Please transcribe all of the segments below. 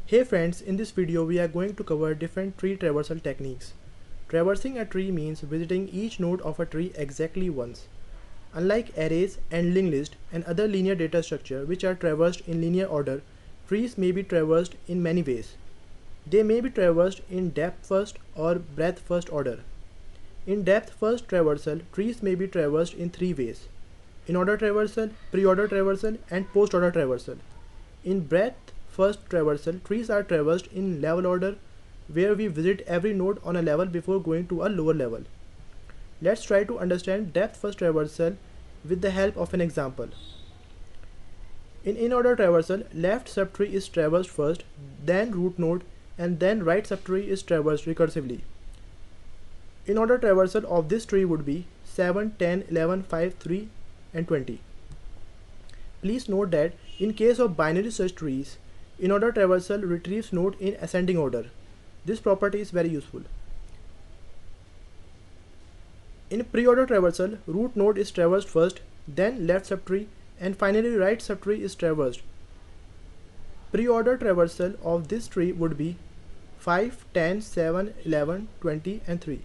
Hey friends, in this video we are going to cover different tree traversal techniques. Traversing a tree means visiting each node of a tree exactly once. Unlike arrays and linked list and other linear data structure which are traversed in linear order, trees may be traversed in many ways. They may be traversed in depth first or breadth first order. In depth first traversal, trees may be traversed in three ways: in-order traversal, pre-order traversal, and post-order traversal. In breadth first traversal, trees are traversed in level order, where we visit every node on a level before going to a lower level. Let's try to understand depth first traversal with the help of an example. In in-order traversal, left subtree is traversed first, then root node, and then right subtree is traversed recursively. In-order traversal of this tree would be 7, 10, 11, 5, 3, and 20. Please note that in case of binary search trees, in-order traversal retrieves node in ascending order. This property is very useful. In pre-order traversal, root node is traversed first, then left subtree, and finally right subtree is traversed. Pre-order traversal of this tree would be 5, 10, 7, 11, 20, and 3.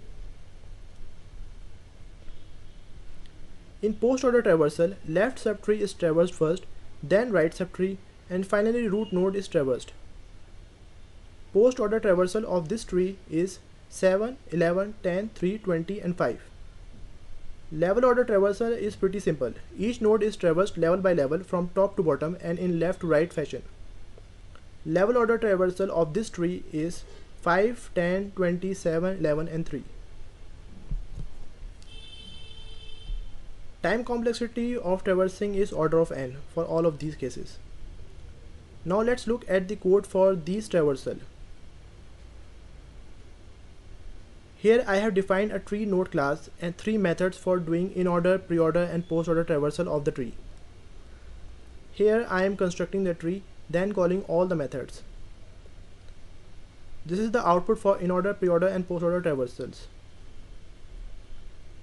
In post-order traversal, left subtree is traversed first, then right subtree, and finally root node is traversed. Post-order traversal of this tree is 7, 11, 10, 3, 20, and 5. Level order traversal is pretty simple. Each node is traversed level by level from top to bottom and in left to right fashion. Level order traversal of this tree is 5, 10, 20, 7, 11, and 3. Time complexity of traversing is order of n for all of these cases. Now let's look at the code for these traversal. Here I have defined a tree node class and three methods for doing in-order, pre-order, and post-order traversal of the tree. Here I am constructing the tree, then calling all the methods. This is the output for in-order, pre-order, and post-order traversals.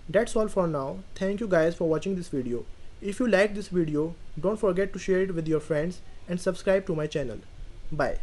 That's all for now. Thank you guys for watching this video. If you like this video, don't forget to share it with your friends and subscribe to my channel. Bye.